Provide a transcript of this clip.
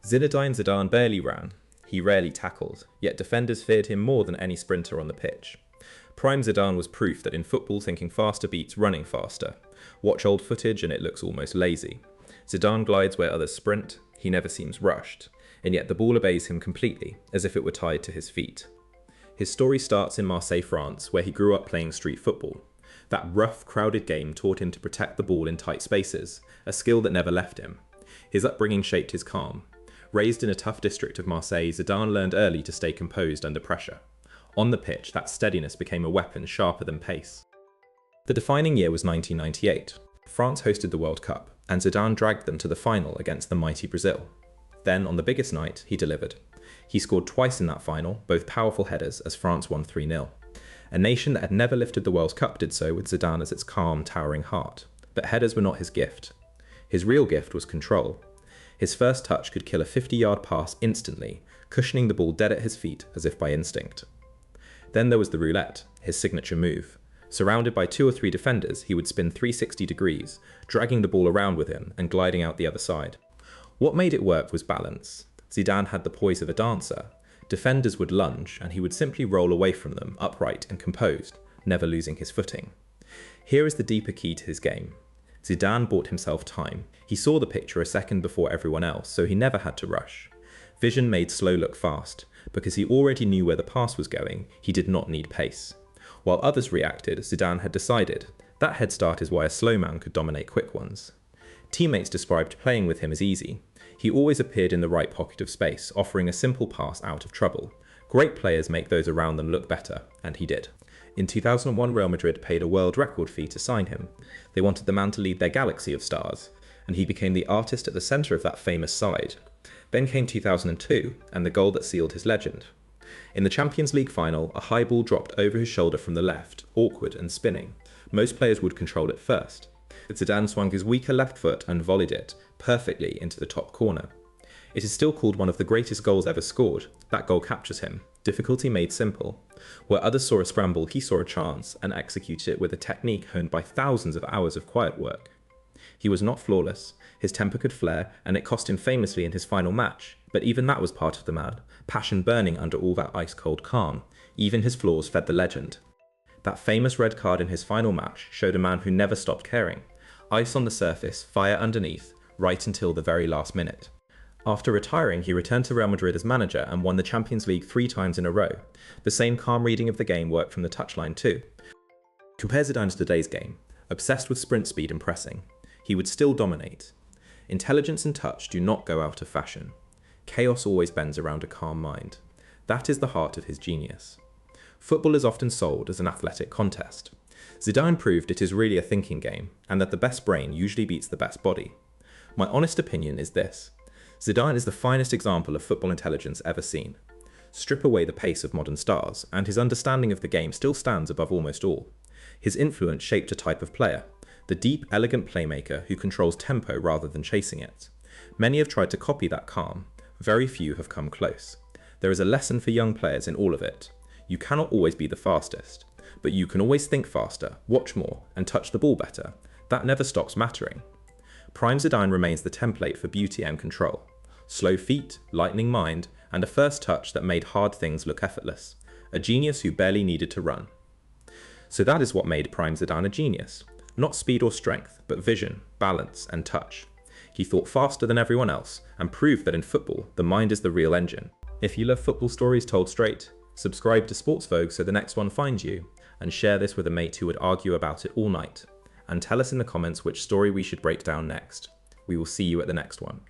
Zinedine Zidane barely ran. He rarely tackled, yet defenders feared him more than any sprinter on the pitch. Prime Zidane was proof that in football thinking faster beats running faster. Watch old footage and it looks almost lazy. Zidane glides where others sprint, he never seems rushed, and yet the ball obeys him completely, as if it were tied to his feet. His story starts in Marseille, France, where he grew up playing street football. That rough, crowded game taught him to protect the ball in tight spaces, a skill that never left him. His upbringing shaped his calm. Raised in a tough district of Marseille, Zidane learned early to stay composed under pressure. On the pitch, that steadiness became a weapon sharper than pace. The defining year was 1998. France hosted the World Cup, and Zidane dragged them to the final against the mighty Brazil. Then, on the biggest night, he delivered. He scored twice in that final, both powerful headers, as France won 3-0. A nation that had never lifted the World Cup did so with Zidane as its calm, towering heart. But headers were not his gift. His real gift was control. His first touch could kill a 50-yard pass instantly, cushioning the ball dead at his feet as if by instinct. Then there was the roulette, his signature move. Surrounded by 2 or 3 defenders, he would spin 360 degrees, dragging the ball around with him and gliding out the other side. What made it work was balance. Zidane had the poise of a dancer. Defenders would lunge, and he would simply roll away from them, upright and composed, never losing his footing. Here is the deeper key to his game. Zidane bought himself time. He saw the picture a second before everyone else, so he never had to rush. Vision made slow look fast. Because he already knew where the pass was going, he did not need pace. While others reacted, Zidane had decided. That head start is why a slow man could dominate quick ones. Teammates described playing with him as easy. He always appeared in the right pocket of space, offering a simple pass out of trouble. Great players make those around them look better, and he did. In 2001, Real Madrid paid a world record fee to sign him. They wanted the man to lead their galaxy of stars, and he became the artist at the centre of that famous side. Then came 2002, and the goal that sealed his legend. In the Champions League final, a high ball dropped over his shoulder from the left, awkward and spinning. Most players would control it first. Zidane swung his weaker left foot and volleyed it perfectly into the top corner. It is still called one of the greatest goals ever scored. That goal captures him. Difficulty made simple. Where others saw a scramble, he saw a chance and executed it with a technique honed by thousands of hours of quiet work. He was not flawless, his temper could flare, and it cost him famously in his final match, but even that was part of the man, passion burning under all that ice-cold calm. Even his flaws fed the legend. That famous red card in his final match showed a man who never stopped caring. Ice on the surface, fire underneath, right until the very last minute. After retiring, he returned to Real Madrid as manager and won the Champions League 3 times in a row. The same calm reading of the game worked from the touchline too. Compare Zidane to today's game, obsessed with sprint speed and pressing. He would still dominate. Intelligence and touch do not go out of fashion. Chaos always bends around a calm mind. That is the heart of his genius. Football is often sold as an athletic contest. Zidane proved it is really a thinking game, and that the best brain usually beats the best body. My honest opinion is this. Zidane is the finest example of football intelligence ever seen. Strip away the pace of modern stars, and his understanding of the game still stands above almost all. His influence shaped a type of player, the deep, elegant playmaker who controls tempo rather than chasing it. Many have tried to copy that calm. Very few have come close. There is a lesson for young players in all of it. You cannot always be the fastest, but you can always think faster, watch more, and touch the ball better. That never stops mattering. Prime Zidane remains the template for beauty and control. Slow feet, lightning mind, and a first touch that made hard things look effortless. A genius who barely needed to run. So that is what made Prime Zidane a genius. Not speed or strength, but vision, balance, and touch. He thought faster than everyone else, and proved that in football, the mind is the real engine. If you love football stories told straight, subscribe to Sports Vogue so the next one finds you, and share this with a mate who would argue about it all night. And tell us in the comments which story we should break down next. We will see you at the next one.